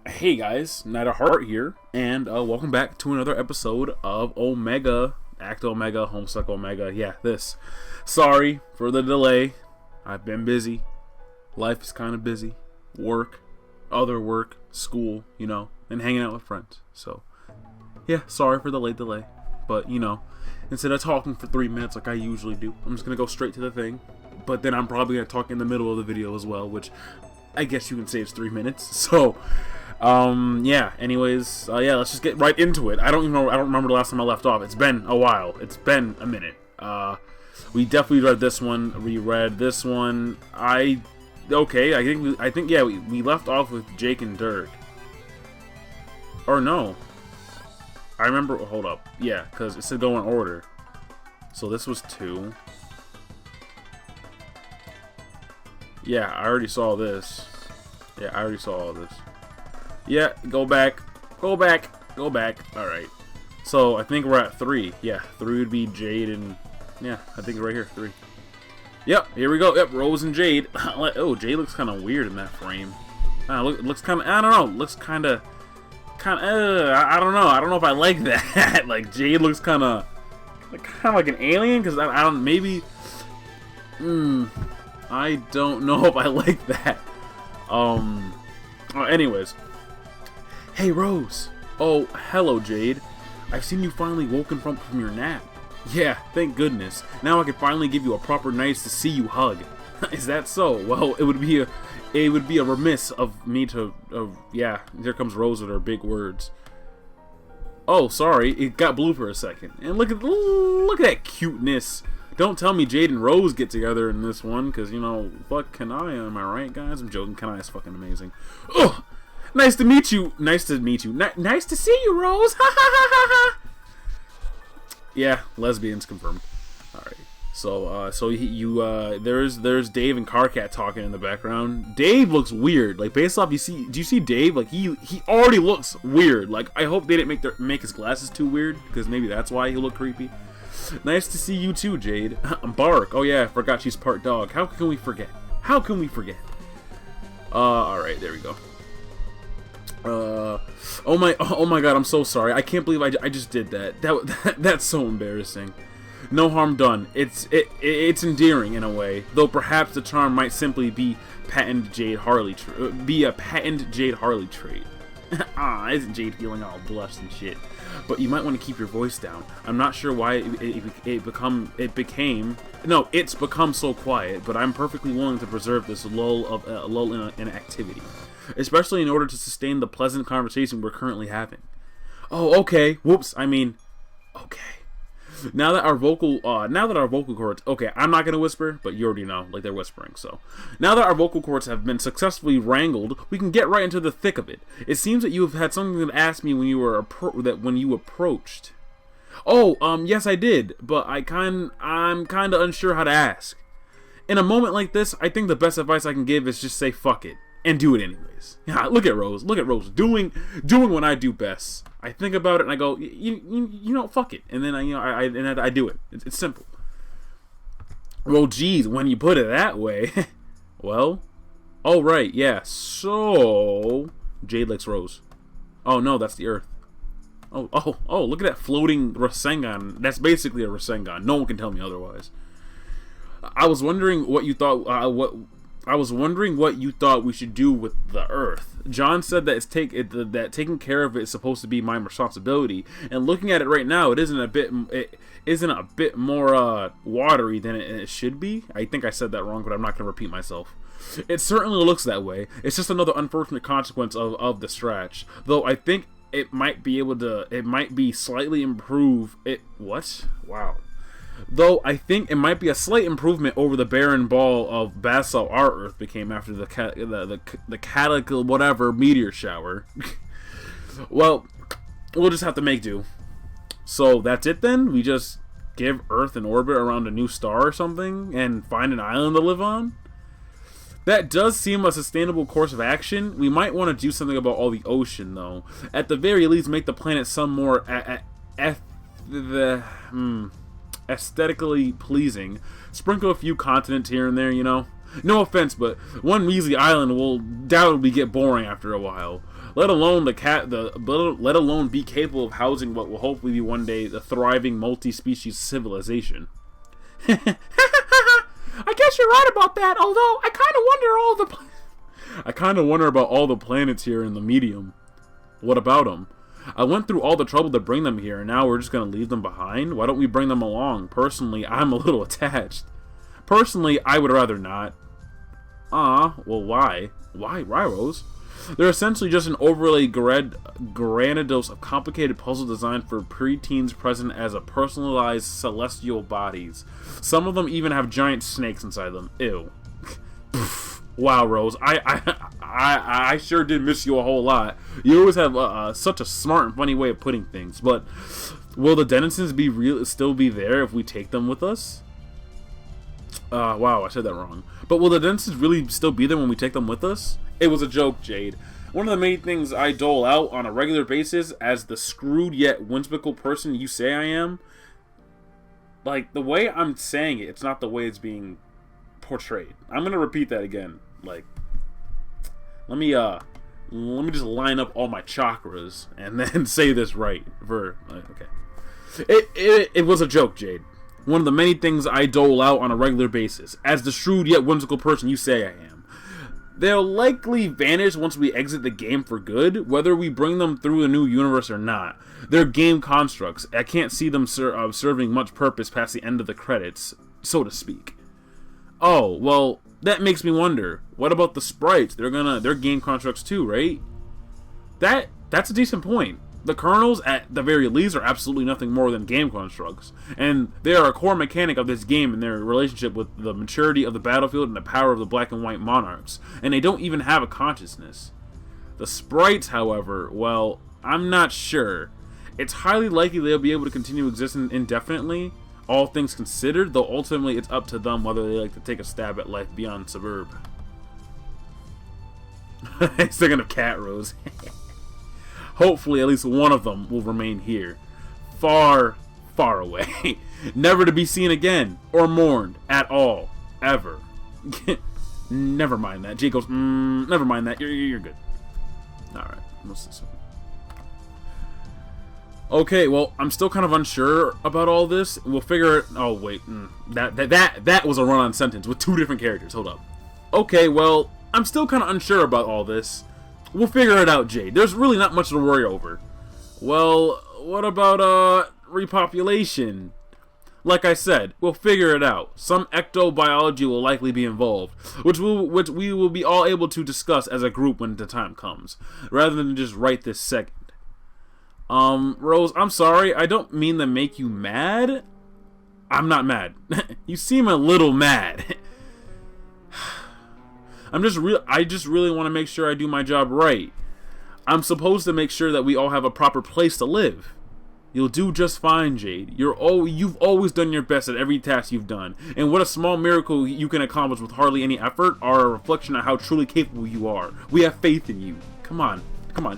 Hey guys, Night of Heart here, and welcome back to another episode of Omega, Act Omega, Homestuck Omega. Yeah, this. Sorry for the delay. I've been busy. Life is kind of busy. Work, other work, school, and hanging out with friends. So, yeah, sorry for the late delay. But, instead of talking for 3 minutes like I usually do, I'm just going to go straight to the thing. But then I'm probably going to talk in the middle of the video as well, which I guess you can say it's 3 minutes. So, yeah, anyways, let's just get right into it. I don't remember the last time I left off. It's been a while. It's been a minute. We definitely read this one. Reread this one. I think we left off with Jake and Dirk. Or no. I remember, hold up. Yeah, because it said go in order. So this was 2. Yeah, I already saw this. Yeah, I already saw all this. Yeah, go back. Alright. So, I think we're at 3. Yeah, 3 would be Jade and... Yeah, I think right here, 3. Yep, here we go. Yep, Rose and Jade. Oh, Jade looks kind of weird in that frame. Looks kind of... I don't know. Looks kind of... I don't know. I don't know if I like that. Like, Jade looks kind of like an alien, because I don't... Maybe... I don't know if I like that. Anyways. Hey, Rose. Oh, hello, Jade. I've seen you finally woken from your nap. Yeah, thank goodness. Now I can finally give you a proper nice to see you hug. Is that so? Well, it would be a remiss of me to... yeah, here comes Rose with her big words. Oh, sorry, it got blue for a second. And look at that cuteness. Don't tell me Jade and Rose get together in this one, because, fuck Kanai, am I right, guys? I'm joking, Kanai is fucking amazing. Ugh! Nice to meet you. Nice to see you, Rose. Ha ha ha ha ha. Yeah, lesbians confirmed. All right. So, there's Dave and Karkat talking in the background. Dave looks weird. Like, based off, do you see Dave? Like, he already looks weird. Like, I hope they didn't make his glasses too weird, because maybe that's why he looked creepy. Nice to see you too, Jade. Bark. Oh yeah, I forgot she's part dog. How can we forget? Alright, there we go. Oh my god, I'm so sorry. I can't believe I just did that. That's so embarrassing. No harm done. It's endearing in a way, though perhaps the charm might simply be a patent Jade Harley trait. Isn't Jade feeling all blushed and shit? But you might want to keep your voice down. I'm not sure why it's become so quiet, but I'm perfectly willing to preserve this lull in activity, especially in order to sustain the pleasant conversation we're currently having. Oh, okay. Whoops. I mean, okay. Now that our vocal cords, okay, I'm not gonna whisper, but you already know, like they're whispering. So, now that our vocal cords have been successfully wrangled, we can get right into the thick of it. It seems that you have had something to ask me when you approached. Oh, yes, I did, but I'm kind of unsure how to ask. In a moment like this, I think the best advice I can give is just say fuck it and do it anyways. Yeah, look at Rose doing what I do best. I think about it and I go, fuck it, and then I do it. It's simple. Well, geez, when you put it that way. Well, oh right, yeah. So Jade likes Rose. Oh no, that's the Earth. Oh! Look at that floating Rasengan. That's basically a Rasengan. No one can tell me otherwise. I was wondering what you thought. What you thought we should do with the Earth. John said that that taking care of it is supposed to be my responsibility, and looking at it right now, it isn't a bit more watery than it should be. I think I said that wrong, but I'm not gonna repeat myself. It certainly looks that way. It's just another unfortunate consequence of the stretch. Though I think it might be slightly improve it. What? Wow. Though I think it might be a slight improvement over the barren ball of basalt our Earth became after the cataclysmic whatever meteor shower. Well, we'll just have to make do. So that's it then? We just give Earth an orbit around a new star or something and find an island to live on? That does seem a sustainable course of action. We might want to do something about all the ocean though. At the very least, make the planet some more aesthetically pleasing. Sprinkle a few continents here and there, No offense, but one measly island will doubtlessly get boring after a while. let alone let alone be capable of housing what will hopefully be one day the thriving multi-species civilization. I guess you're right about that. Although I kind of wonder about all the planets here in the medium. What about them? I went through all the trouble to bring them here, and now we're just gonna leave them behind? Why don't we bring them along? Personally, I'm a little attached. Personally, I would rather not. Well, why? Why, Rose? They're essentially just an overly grandiose of complicated puzzle designed for preteens present as a personalized celestial bodies. Some of them even have giant snakes inside them. Ew. Wow, Rose. I sure did miss you a whole lot. You always have such a smart and funny way of putting things. But will the denizens still be there if we take them with us? Wow, I said that wrong. But will the denizens really still be there when we take them with us? It was a joke, Jade. One of the many things I dole out on a regular basis as the screwed yet whimsical person you say I am. Like, the way I'm saying it, it's not the way it's being portrayed. I'm gonna repeat that again. Like, let me just line up all my chakras and then say this right. Okay. It was a joke, Jade. One of the many things I dole out on a regular basis as the shrewd yet whimsical person you say I am. They'll likely vanish once we exit the game for good, whether we bring them through a new universe or not. They're game constructs. I can't see them serving much purpose past the end of the credits, so to speak. Oh, well, that makes me wonder. What about the sprites? They're game constructs too, right? That's a decent point. The kernels, at the very least, are absolutely nothing more than game constructs, and they are a core mechanic of this game in their relationship with the maturity of the battlefield and the power of the black and white monarchs, and they don't even have a consciousness. The sprites, however, well, I'm not sure. It's highly likely they'll be able to continue existing indefinitely, all things considered, though ultimately it's up to them whether they like to take a stab at life beyond suburb. He's thinking of Cat Rose. Hopefully at least one of them will remain here. Far, far away. Never to be seen again, or mourned, at all. Ever. Never mind that. Jade goes, never mind that. You're good. Alright, what's this one? Okay, well, I'm still kind of unsure about all this. We'll figure it... Oh, wait. That was a run-on sentence with two different characters. Hold up. Okay, well, I'm still kind of unsure about all this. We'll figure it out, Jade. There's really not much to worry over. Well, what about, repopulation? Like I said, we'll figure it out. Some ectobiology will likely be involved, which we will be all able to discuss as a group when the time comes, rather than just right this second. Rose, I'm sorry. I don't mean to make you mad. I'm not mad. You seem a little mad. I just really want to make sure I do my job right. I'm supposed to make sure that we all have a proper place to live. You'll do just fine, Jade. You've always done your best at every task you've done, and what a small miracle you can accomplish with hardly any effort are a reflection of how truly capable you are. We have faith in you. Come on,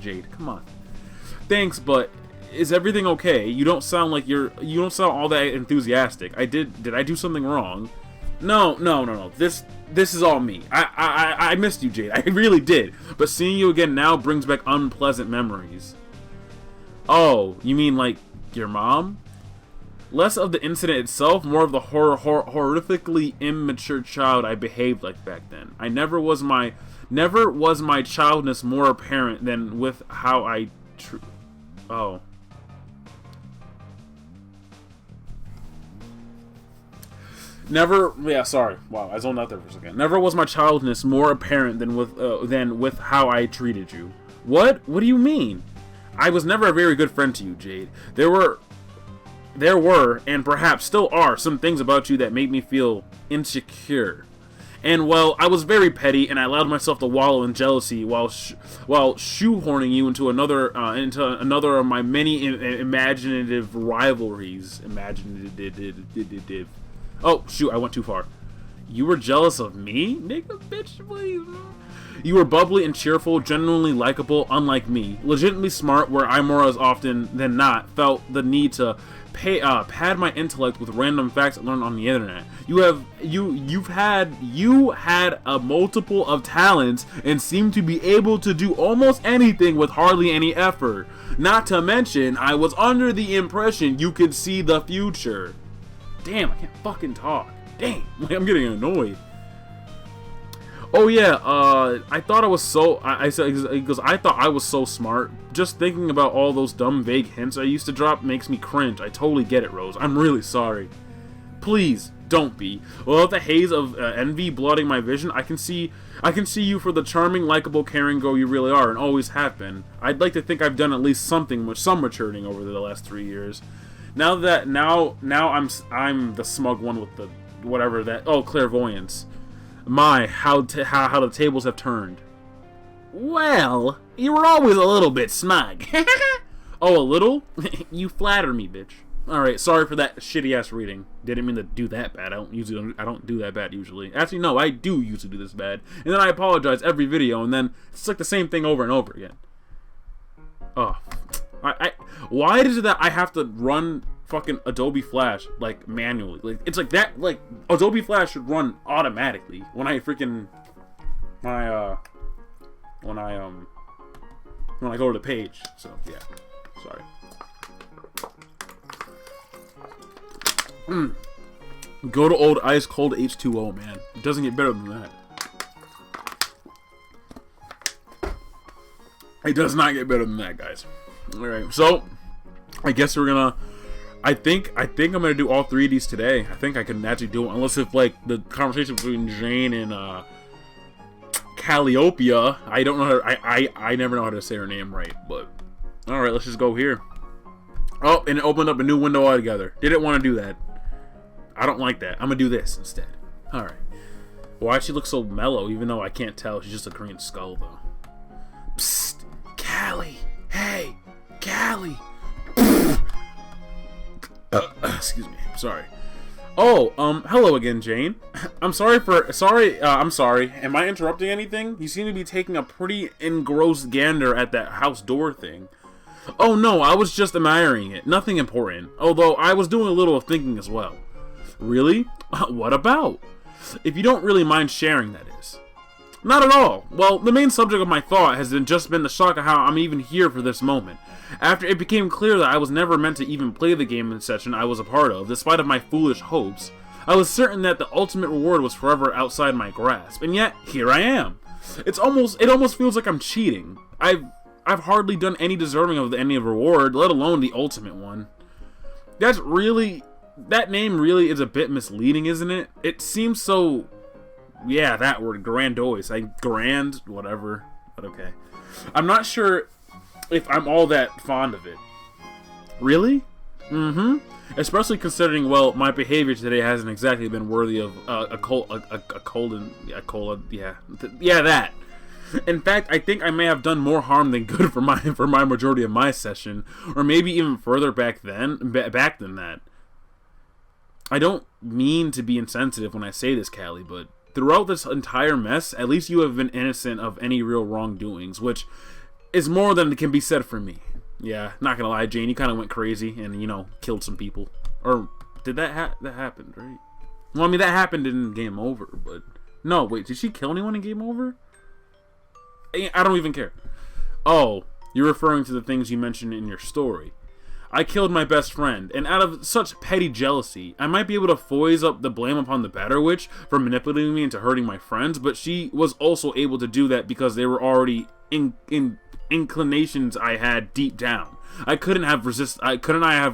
Jade. Come on. Thanks, but is everything okay? You don't sound all that enthusiastic. Did I do something wrong? No. This is all me. I missed you, Jade. I really did. But seeing you again now brings back unpleasant memories. Oh, you mean like your mom? Less of the incident itself, more of the horrifically immature child I behaved like back then. Never was my childness more apparent than with how I Oh. Sorry. Wow, I zoned out there for a second. Never was my childness more apparent than with how I treated you. What? What do you mean? I was never a very good friend to you, Jade. There were, and perhaps still are, some things about you that made me feel insecure. And, well, I was very petty, and I allowed myself to wallow in jealousy while shoehorning you into another of my many imaginative rivalries. Oh, shoot, I went too far. You were jealous of me? Nigga, bitch, please. You were bubbly and cheerful, genuinely likable, unlike me. Legitimately smart, where I more as often than not felt the need to pad my intellect with random facts I learned on the internet. You had a multiple of talents and seemed to be able to do almost anything with hardly any effort. Not to mention, I was under the impression you could see the future. Damn, I can't fucking talk. Damn, I'm getting annoyed. Oh yeah, I thought I was so. I said because I thought I was so smart. Just thinking about all those dumb, vague hints I used to drop makes me cringe. I totally get it, Rose. I'm really sorry. Please don't be. Without the haze of envy blotting my vision, I can see you for the charming, likable, caring girl you really are and always have been. I'd like to think I've done at least something with some maturing over the last 3 years. Now I'm the smug one with the whatever that. Oh, clairvoyance. My, how the tables have turned. Well, you were always a little bit smug. Oh, a little? You flatter me, bitch. Alright, sorry for that shitty-ass reading. Didn't mean to do that bad. I don't do that bad usually. Actually, no, I do usually do this bad. And then I apologize every video, and then it's like the same thing over and over again. Oh. Why is it that I have to run fucking Adobe Flash like manually? Like it's like that. Like Adobe Flash should run automatically when I freaking when I go to the page. So yeah, sorry. Go to old ice cold H2O, man. It doesn't get better than that. It does not get better than that, guys. All right, so I guess we're gonna. I think I'm gonna do all 3 of these today. I think I can actually do it, unless if like the conversation between Jade and Calliope. I don't know. I never know how to say her name right, but all right, let's just go here. Oh, and it opened up a new window altogether. Didn't want to do that. I don't like that. I'm gonna do this instead. All right. Why'd she look so mellow? Even though I can't tell, she's just a green skull though. Psst, Callie. Hey. Callie. Excuse me. Sorry. Oh, hello again, Jane. I'm sorry. Am I interrupting anything? You seem to be taking a pretty engrossed gander at that house door thing. Oh no, I was just admiring it. Nothing important. Although I was doing a little of thinking as well. Really? What about? If you don't really mind sharing, that is. Not at all. Well, the main subject of my thought has just been the shock of how I'm even here for this moment. After it became clear that I was never meant to even play the game in session I was a part of, despite of my foolish hopes, I was certain that the ultimate reward was forever outside my grasp, and yet here I am. It almost feels like I'm cheating. I've hardly done any deserving of any reward, let alone the ultimate one. That name really is a bit misleading, isn't it? It seems so. Yeah, that word, grandiose. Grand, whatever. But okay. I'm not sure if I'm all that fond of it. Really? Mm-hmm. Especially considering, well, my behavior today hasn't exactly been worthy of that. In fact, I think I may have done more harm than good for my majority of my session, or maybe even further back than that. I don't mean to be insensitive when I say this, Callie, but throughout this entire mess, at least you have been innocent of any real wrongdoings, which is more than can be said for me. Yeah, not gonna lie, Jane, you kind of went crazy and, killed some people. Or did that happened, right? Well, I mean, that happened in Game Over, but no, wait, did she kill anyone in Game Over? I don't even care. Oh, you're referring to the things you mentioned in your story. I killed my best friend, and out of such petty jealousy, I might be able to foist up the blame upon the Batter Witch for manipulating me into hurting my friends, but she was also able to do that because they were already inclinations I had deep down. Couldn't I have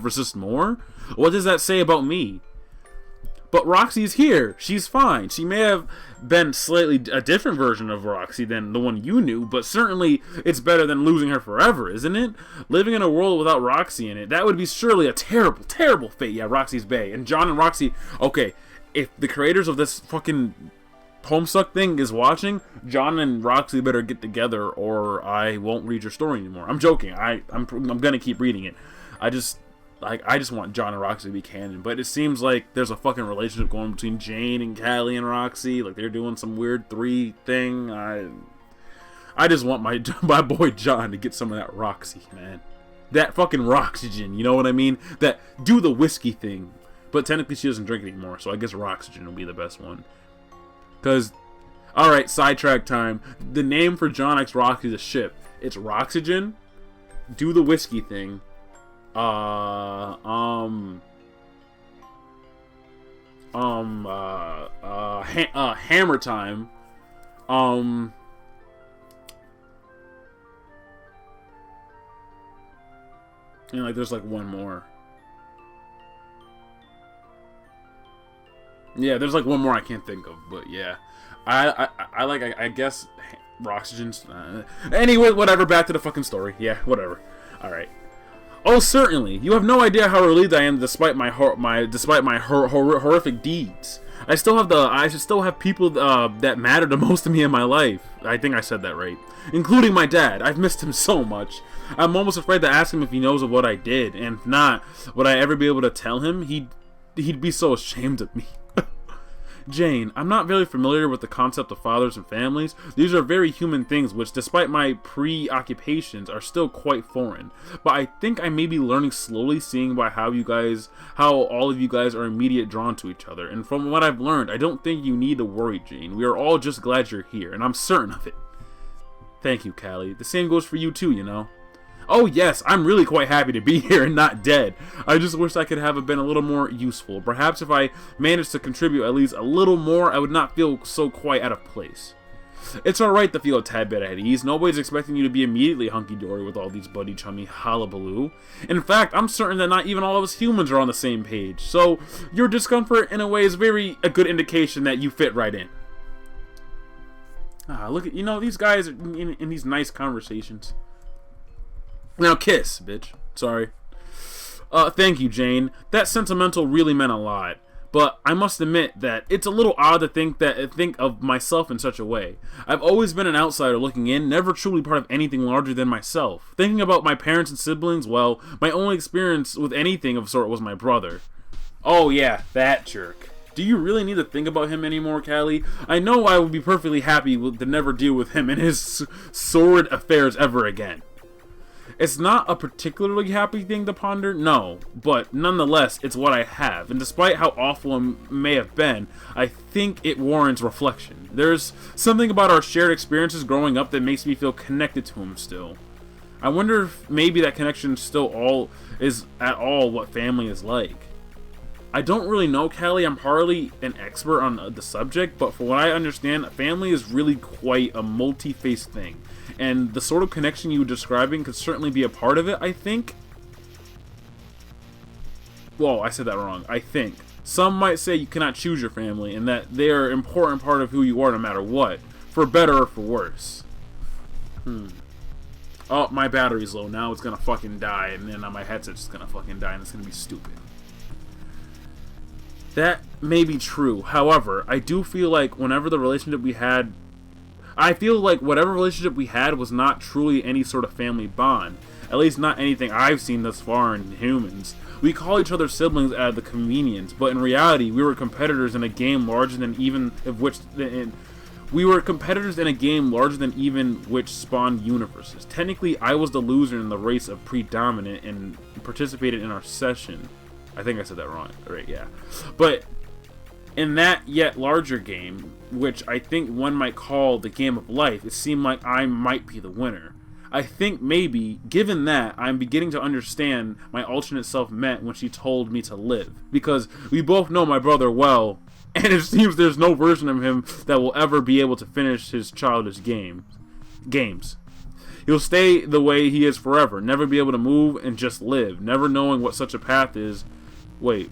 resist more? What does that say about me? But Roxy's here. She's fine. She may have been slightly a different version of Roxy than the one you knew, but certainly it's better than losing her forever, isn't it? Living in a world without Roxy in it, that would be surely a terrible, terrible fate. Yeah, Roxy's bae. And John and Roxy, okay, if the creators of this fucking Homestuck thing is watching, John and Roxy better get together or I won't read your story anymore. I'm joking. I'm gonna keep reading it. Like, I just want John and Roxy to be canon, but it seems like there's a fucking relationship going between Jane and Callie and Roxy. Like, they're doing some weird 3 thing. I just want my boy John to get some of that Roxy, man. That fucking Roxygen, you know what I mean? That do the whiskey thing. But technically she doesn't drink anymore, so I guess Roxygen will be the best one. Because, alright, sidetrack time. The name for John X Roxy is a ship. It's Roxygen, do the whiskey thing, hammer time, and like there's like one more. Yeah, there's like one more I can't think of, but yeah, I guess Roxygen's. Anyway, whatever. Back to the fucking story. Yeah, whatever. All right. Oh, certainly. You have no idea how relieved I am, despite my horrific deeds. I still have people that matter the most to me in my life. I think I said that right, including my dad. I've missed him so much. I'm almost afraid to ask him if he knows of what I did, and if not, would I ever be able to tell him? He'd be so ashamed of me. Jane, I'm not very familiar with the concept of fathers and families. These are very human things which, despite my preoccupations, are still quite foreign. But I think I may be learning slowly, seeing by how all of you guys are immediately drawn to each other. And from what I've learned, I don't think you need to worry, Jane. We are all just glad you're here, and I'm certain of it. Thank you, Callie. The same goes for you too, you know. Oh yes, I'm really quite happy to be here and not dead. I just wish I could have been a little more useful. Perhaps if I managed to contribute at least a little more, I would not feel so quite out of place. It's alright to feel a tad bit at ease. Nobody's expecting you to be immediately hunky-dory with all these buddy-chummy hullabaloo. In fact, I'm certain that not even all of us humans are on the same page. So, your discomfort, in a way, is a good indication that you fit right in. Look at, these guys in these nice conversations. Now kiss, bitch. Sorry. Thank you, Jane. That sentimental really meant a lot. But I must admit that it's a little odd to think of myself in such a way. I've always been an outsider looking in, never truly part of anything larger than myself. Thinking about my parents and siblings, well, my only experience with anything of sort was my brother. Oh yeah, that jerk. Do you really need to think about him anymore, Callie? I know I would be perfectly happy to never deal with him and his sordid affairs ever again. It's not a particularly happy thing to ponder, no, but nonetheless, it's what I have, and despite how awful it may have been, I think it warrants reflection. There's something about our shared experiences growing up that makes me feel connected to him still. I wonder if maybe that connection still is at all what family is like. I don't really know, Callie. I'm hardly an expert on the subject, but from what I understand, family is really quite a multi-faced thing. And the sort of connection you were describing could certainly be a part of it, I think. Whoa, I said that wrong. I think. Some might say you cannot choose your family, and that they are an important part of who you are no matter what. For better or for worse. Oh, my battery's low. Now it's gonna fucking die, and then my headset's just gonna fucking die, and it's gonna be stupid. That may be true. However, I do feel like whatever relationship we had was not truly any sort of family bond. At least not anything I've seen thus far in humans. We call each other siblings out of the convenience, but in reality, we were competitors in a game larger than even which spawned universes. Technically, I was the loser in the race of predominant and participated in our session. I think I said that wrong. Right, yeah. But in that yet larger game, which I think one might call the game of life, it seemed like I might be the winner. I think maybe, given that, I'm beginning to understand my alternate self meant when she told me to live. Because we both know my brother well, and it seems there's no version of him that will ever be able to finish his childish games. He'll stay the way he is forever, never be able to move and just live, never knowing what such a path is. Wait.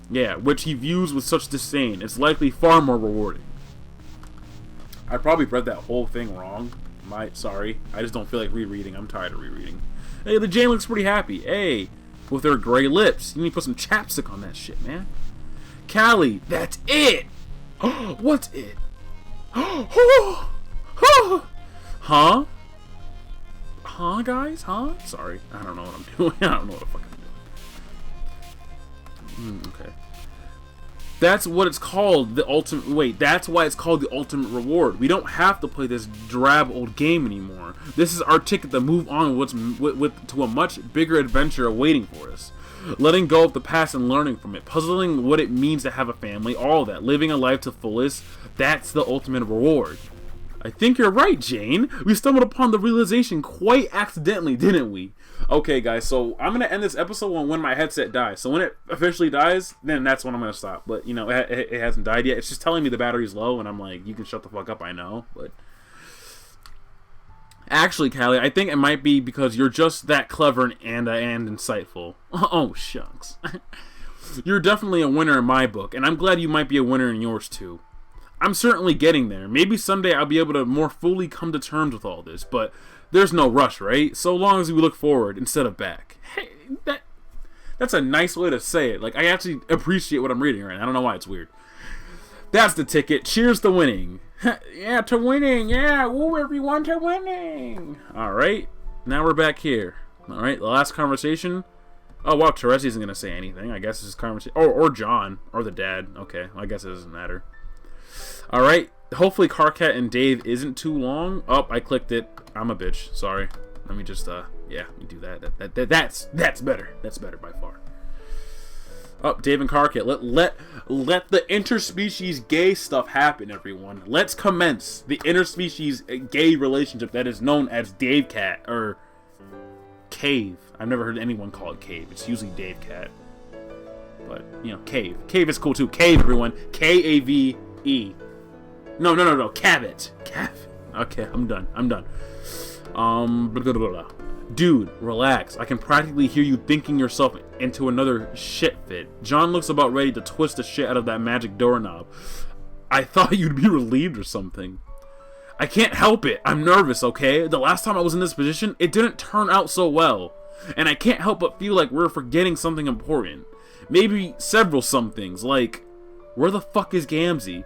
Yeah, which he views with such disdain. It's likely far more rewarding. I probably read that whole thing wrong. Sorry. I just don't feel like rereading. I'm tired of rereading. Hey, the Jane looks pretty happy. Hey, with her gray lips. You need to put some chapstick on that shit, man. Callie, that's it! What's it? Huh? Huh, guys? Huh? Sorry. I don't know what I'm doing. I don't know what the fuck I'm doing. Okay. That's what it's called, the ultimate... Wait, that's why it's called the ultimate reward. We don't have to play this drab old game anymore. This is our ticket to move on to a much bigger adventure awaiting for us. Letting go of the past and learning from it. Puzzling what it means to have a family. All that. Living a life to fullest. That's the ultimate reward. I think you're right, Jane. We stumbled upon the realization quite accidentally, didn't we? Okay, guys, so I'm going to end this episode when my headset dies. So when it officially dies, then that's when I'm going to stop. But, you know, it hasn't died yet. It's just telling me the battery's low, and I'm like, you can shut the fuck up, I know. But actually, Callie, I think it might be because you're just that clever and insightful. Oh, shucks. You're definitely a winner in my book, and I'm glad you might be a winner in yours, too. I'm certainly getting there. Maybe someday I'll be able to more fully come to terms with all this, but there's no rush, right? So long as we look forward instead of back. Hey, that's a nice way to say it. Like, I actually appreciate what I'm reading right now. I don't know why it's weird. That's the ticket. Cheers to winning. Yeah, to winning. Yeah, woo everyone to winning. All right. Now we're back here. All right, the last conversation. Oh, wow, Therese isn't going to say anything. I guess this is conversation. Or John. Or the dad. Okay, well, I guess it doesn't matter. All right. Hopefully Karkat and Dave isn't too long. Oh, I clicked it. I'm a bitch. Sorry. Let me just, yeah, we do that. That's better. That's better by far. Oh, Dave and Karkat. Let the interspecies gay stuff happen, everyone. Let's commence the interspecies gay relationship that is known as Dave Cat, or Cave. I've never heard anyone call it Cave. It's usually Dave Cat. But, you know, Cave. Cave is cool too. Cave, everyone. K-A-V-E. No. Cavit. Okay, I'm done. Blah, blah, blah. Dude, relax. I can practically hear you thinking yourself into another shit fit. John looks about ready to twist the shit out of that magic doorknob. I thought you'd be relieved or something. I can't help it. I'm nervous, okay? The last time I was in this position, it didn't turn out so well. And I can't help but feel like we're forgetting something important. Maybe several somethings, like, where the fuck is Gamzee?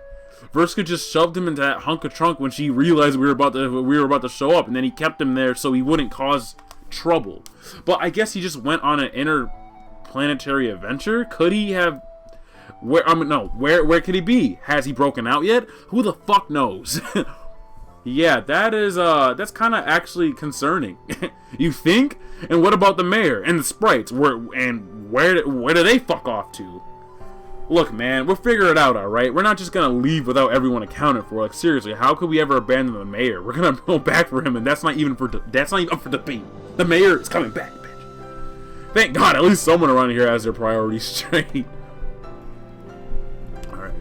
Vriska just shoved him into that hunk of trunk when she realized we were about to show up, and then he kept him there so he wouldn't cause trouble. But I guess he just went on an interplanetary adventure. Could he have? Where could he be? Has he broken out yet? Who the fuck knows? Yeah, that's kind of actually concerning. You think? And what about the mayor and the sprites? Where do they fuck off to? Look, man, we'll figure it out, alright? We're not just gonna leave without everyone accounted for. Like, seriously, how could we ever abandon the mayor? We're gonna go back for him, and that's not even up for debate. The mayor is coming back, bitch. Thank God, at least someone around here has their priorities straight. Alright.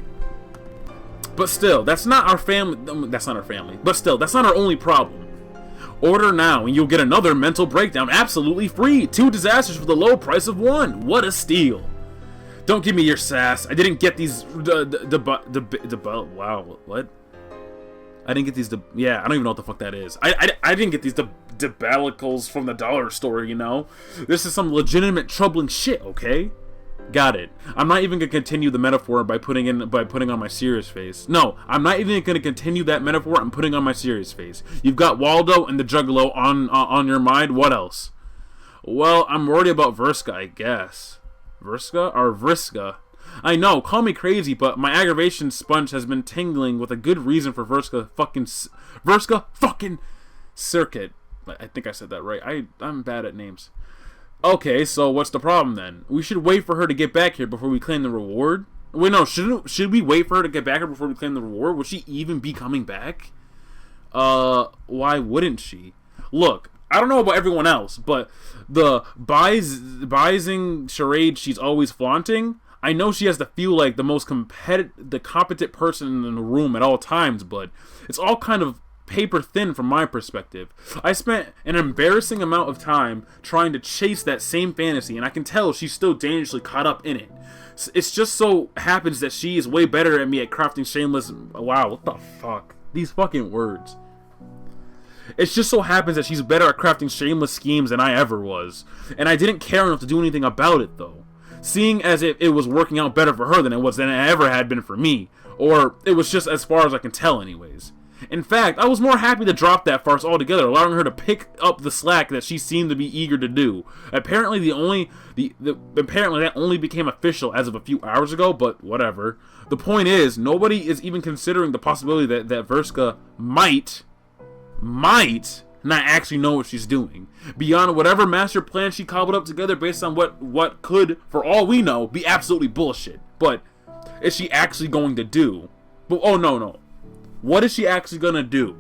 But still, that's not our family. That's not our family. But still, that's not our only problem. Order now, and you'll get another mental breakdown absolutely free. 2 disasters for the low price of 1. What a steal. Don't give me your sass. I didn't get these wow, what? I didn't get these yeah, I don't even know what the fuck that is. I didn't get these debalicles from the dollar store, you know? This is some legitimate troubling shit, okay? Got it. I'm not even gonna continue the metaphor by putting on my serious face. No, I'm not even gonna continue that metaphor. I'm putting on my serious face. You've got Waldo and the Juggalo on your mind. What else? Well, I'm worried about Vriska, I guess. Vriska? I know, call me crazy, but my aggravation sponge has been tingling with a good reason for Vriska fucking Circuit. I think I said that right. I'm bad at names. Okay, so what's the problem then? We should wait for her to get back here before we claim the reward? Wait, no, should we wait for her to get back here before we claim the reward? Would she even be coming back? Why wouldn't she? Look, I don't know about everyone else, but the Bising charade she's always flaunting, I know she has to feel like the competent person in the room at all times, but it's all kind of paper thin from my perspective. I spent an embarrassing amount of time trying to chase that same fantasy, and I can tell she's still dangerously caught up in it. It's just so happens that she is way better at me at crafting shameless... Wow, what the fuck? These fucking words. It just so happens that she's better at crafting shameless schemes than I ever was. And I didn't care enough to do anything about it, though. Seeing as if it was working out better for her than it ever had been for me. Or it was just as far as I can tell, anyways. In fact, I was more happy to drop that farce altogether, allowing her to pick up the slack that she seemed to be eager to do. Apparently, apparently that only became official as of a few hours ago, but whatever. The point is, nobody is even considering the possibility that Vrska might not actually know what she's doing. Beyond whatever master plan she cobbled up together based on what could, for all we know, be absolutely bullshit. But is she actually going to do? But oh no. What is she actually gonna do?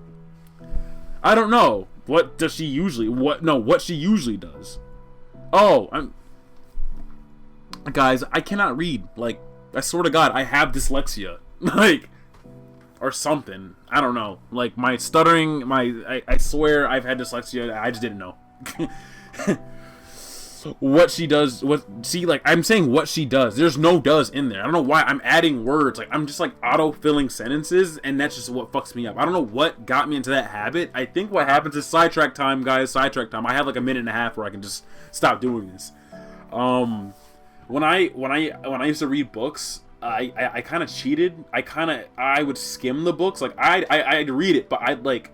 I don't know. What does she usually what she usually does. Oh, guys, I cannot read. Like, I swear to God, I have dyslexia. Like, or something. I don't know. Like, my stuttering, I swear I've had dyslexia. I just didn't know. What she does, I'm saying what she does. There's no does in there. I don't know why I'm adding words. Like, I'm just like auto-filling sentences, and that's just what fucks me up. I don't know what got me into that habit. I think what happens is sidetrack time, guys. Sidetrack time. I have like a minute and a half where I can just stop doing this. When I used to read books, I kind of cheated. I would skim the books. Like, I'd read it, but I'd like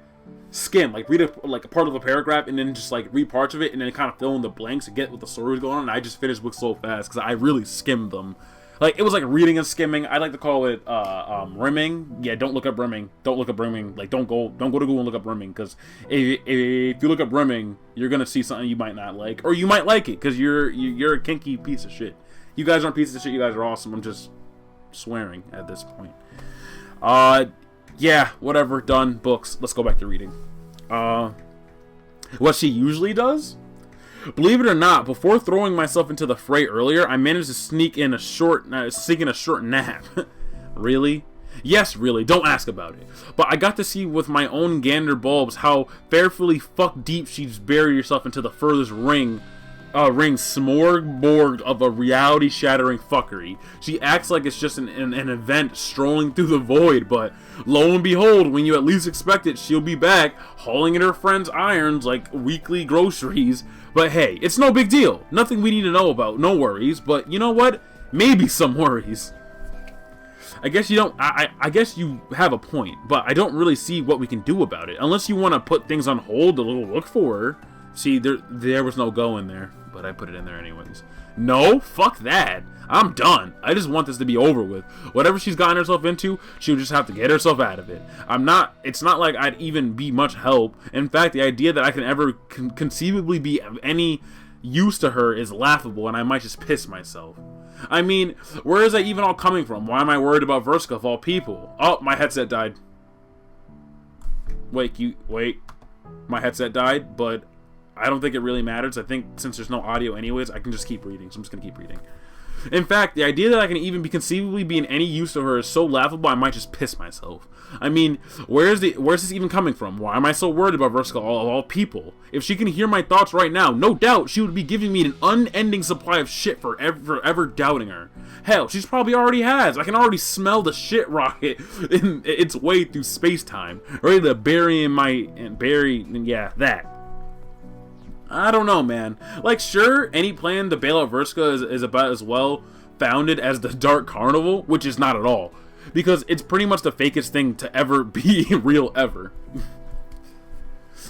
skim, like read a part of a paragraph and then just like read parts of it and then kind of fill in the blanks and get what the story was going on. And I just finished books so fast because I really skimmed them. Like, it was like reading and skimming. I like to call it rimming. Yeah, don't look up rimming. Don't look up rimming. Like, don't go to Google and look up rimming, because if you look up rimming, you're gonna see something you might not like, or you might like it because you're a kinky piece of shit. You guys aren't pieces of shit. You guys are awesome. I'm just swearing at this point. Yeah, whatever, done. Books. Let's go back to reading. What she usually does? Believe it or not, before throwing myself into the fray earlier, I managed to sneak in a short nap. Really? Yes, really. Don't ask about it. But I got to see with my own gander bulbs how fearfully fuck deep she's buried herself into the furthest ring smorgasbord of a reality-shattering fuckery. She acts like it's just an event strolling through the void, but lo and behold, when you at least expect it, she'll be back, hauling in her friend's irons like weekly groceries. But hey, it's no big deal. Nothing we need to know about. No worries. But you know what? Maybe some worries. I guess you don't. I guess you have a point, but I don't really see what we can do about it, unless you want to put things on hold a little. Look for her. See, there was no go in there, but I put it in there anyways. No, fuck that. I'm done. I just want this to be over with. Whatever she's gotten herself into, she'll just have to get herself out of it. It's not like I'd even be much help. In fact, the idea that I can ever conceivably be of any use to her is laughable, and I might just piss myself. I mean, where is that even all coming from? Why am I worried about Vrska of all people? Oh, my headset died. Wait. My headset died, but I don't think it really matters. I think since there's no audio anyways, I can just keep reading. So I'm just going to keep reading. In fact, the idea that I can even conceivably be in any use to her is so laughable I might just piss myself. I mean, where's this even coming from? Why am I so worried about Vrska of all people? If she can hear my thoughts right now, no doubt she would be giving me an unending supply of shit for ever doubting her. Hell, she's probably already has. I can already smell the shit rocket in its way through space-time, ready to bury that. I don't know, man. Like, sure, any plan to bail out Vrska is about as well founded as the Dark Carnival, which is not at all. Because it's pretty much the fakest thing to ever be real ever.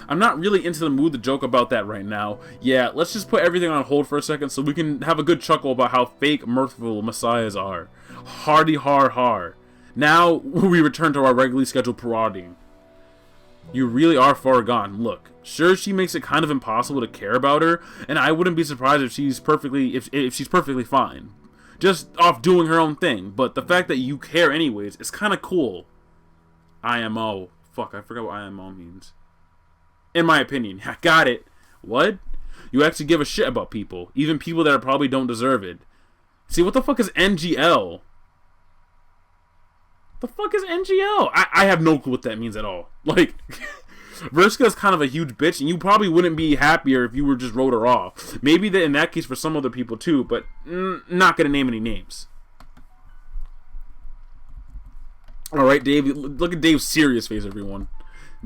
I'm not really into the mood to joke about that right now. Yeah, let's just put everything on hold for a second so we can have a good chuckle about how fake mirthful messiahs are. Hardy har har. Now we return to our regularly scheduled prodding. You really are far gone. Look, sure, she makes it kind of impossible to care about her, and I wouldn't be surprised if she's perfectly fine, just off doing her own thing. But the fact that you care anyways is kind of cool. IMO. Fuck, I forgot what IMO means. In my opinion, I got it. What? You actually give a shit about people, even people that probably don't deserve it. See, what the fuck is NGL? The fuck is NGL? I have no clue what that means at all. Like, Vrska is kind of a huge bitch, and you probably wouldn't be happier if you were just wrote her off. Maybe that in that case for some other people too, but not gonna name any names. Alright, Dave, look at Dave's serious face, everyone.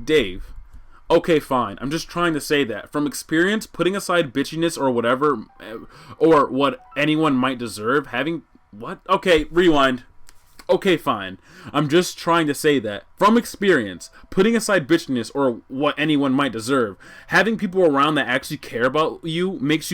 Dave, okay, fine. I'm just trying to say that. From experience, putting aside bitchiness or whatever, or what anyone might deserve, having... What? Okay, rewind. Okay, fine. I'm just trying to say that, from experience, putting aside bitchiness or what anyone might deserve, having people around that actually care about you makes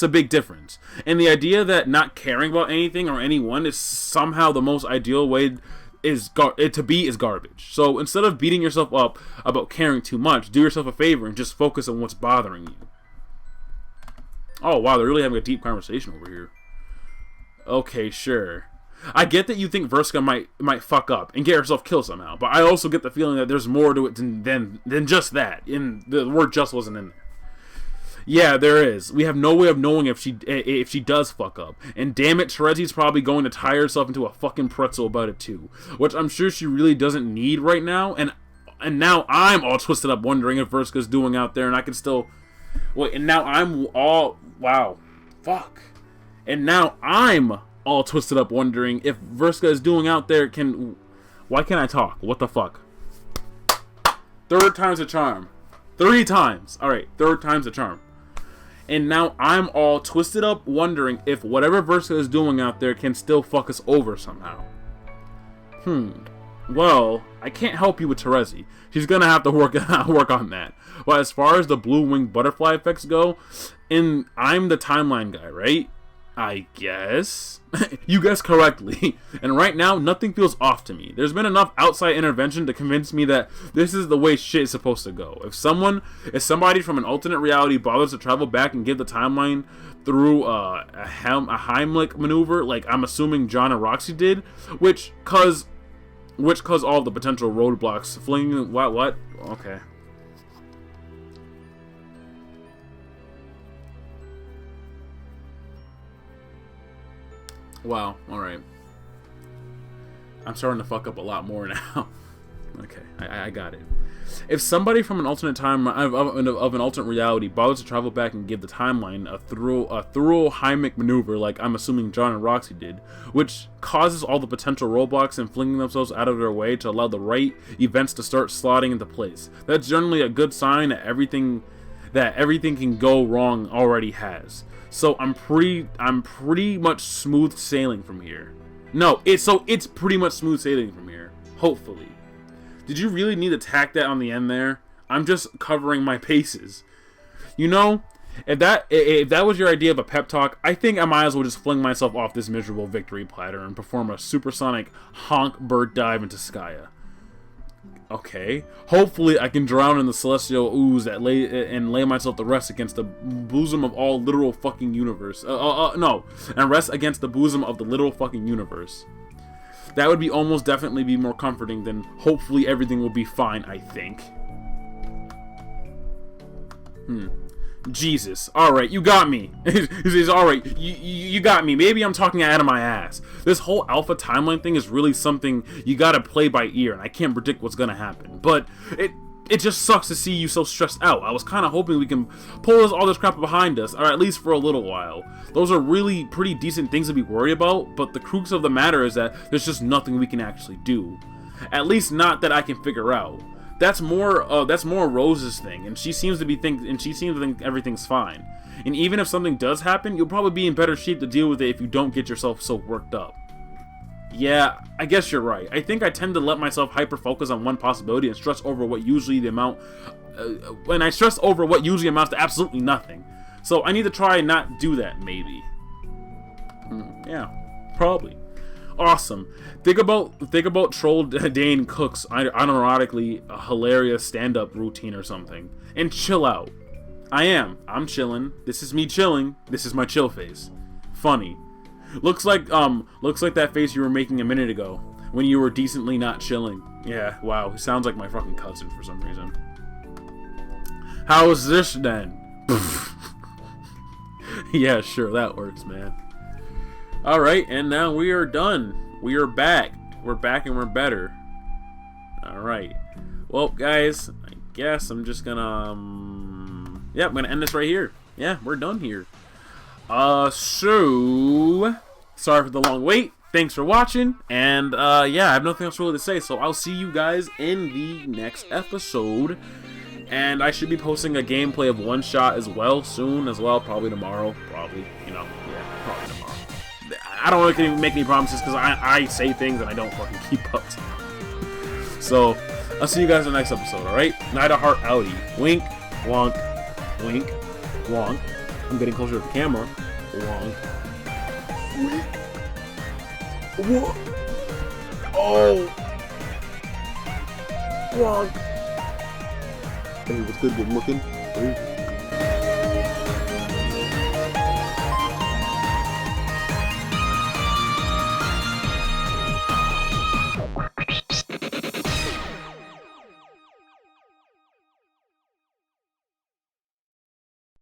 a big difference. And the idea that not caring about anything or anyone is somehow the most ideal way is garbage. So instead of beating yourself up about caring too much, do yourself a favor and just focus on what's bothering you. Oh wow, they're really having a deep conversation over here. Okay, sure. I get that you think Vrska might fuck up and get herself killed somehow, but I also get the feeling that there's more to it than just that. And the word "just" wasn't in there. Yeah, there is. We have no way of knowing if she does fuck up. And damn it, Terezi's probably going to tie herself into a fucking pretzel about it too, which I'm sure she really doesn't need right now. And now I'm all twisted up wondering if Vrska's doing out there, and I can still wait. And now I'm all fuck. And now I'm all twisted up wondering if Vrska is doing out there why can't I talk? What the fuck? Third time's a charm. 3 times. Alright, third time's a charm. And now I'm all twisted up wondering if whatever Vrska is doing out there can still fuck us over somehow. Well, I can't help you with Terezi. She's gonna have to work on that. But as far as the blue-winged butterfly effects go, I'm the timeline guy, right? I guess. You guessed correctly. And right now, nothing feels off to me. There's been enough outside intervention to convince me that this is the way shit is supposed to go. If somebody from an alternate reality bothers to travel back and give the timeline through a Heimlich maneuver, like I'm assuming John and Roxy did, which cause all the potential roadblocks, flinging what? Okay. Wow, alright. I'm starting to fuck up a lot more now. Okay, I got it. If somebody from an alternate time of an alternate reality bothers to travel back and give the timeline a thorough Heimlich maneuver, like I'm assuming John and Roxy did, which causes all the potential roadblocks and flinging themselves out of their way to allow the right events to start slotting into place, that's generally a good sign that everything can go wrong already has. So I'm pretty much smooth sailing from here. No, it's pretty much smooth sailing from here. Hopefully. Did you really need to tack that on the end there? I'm just covering my bases. You know, if that was your idea of a pep talk, I think I might as well just fling myself off this miserable victory platter and perform a supersonic honk bird dive into Skya. Okay. Hopefully I can drown in the celestial ooze and lay myself to rest against the bosom of all literal fucking universe. And rest against the bosom of the literal fucking universe. That would almost definitely be more comforting than hopefully everything will be fine, I think. Jesus. Alright, you got me. Alright, you got me. Maybe I'm talking out of my ass. This whole alpha timeline thing is really something you gotta play by ear, and I can't predict what's gonna happen. But it just sucks to see you so stressed out. I was kind of hoping we can pull all this crap behind us, or at least for a little while. Those are really pretty decent things to be worried about, but the crux of the matter is that there's just nothing we can actually do. At least not that I can figure out. That's more Rose's thing, and she seems to think everything's fine. And even if something does happen, you'll probably be in better shape to deal with it if you don't get yourself so worked up. Yeah, I guess you're right. I think I tend to let myself hyper-focus on one possibility and stress over what usually amounts to absolutely nothing. So I need to try and not do that, maybe. Yeah, probably. Awesome. Think about Troll Dane Cook's unironically hilarious stand-up routine or something, and chill out. I'm chilling. This is me chilling. This is my chill face. Funny. Looks like that face you were making a minute ago when you were decently not chilling. Yeah, wow, he sounds like my fucking cousin for some reason. How's this then? Yeah, sure, that works, man. Alright, and now we are done. We are back. We're back and we're better. Alright. Well, guys, I guess I'm just gonna... yeah, I'm gonna end this right here. Yeah, we're done here. So... sorry for the long wait. Thanks for watching. And, yeah, I have nothing else really to say. So I'll see you guys in the next episode. And I should be posting a gameplay of One Shot as well soon as well. Probably tomorrow. Probably, yeah, probably tomorrow. I don't want to make any promises because I say things and I don't fucking keep up to. So, I'll see you guys in the next episode, alright? Night of Heart outie. Wink, wonk, wink, wonk. I'm getting closer to the camera. Wonk. Wink. Wonk. Oh! Wonk. Hey, what's good? Good looking? Hey.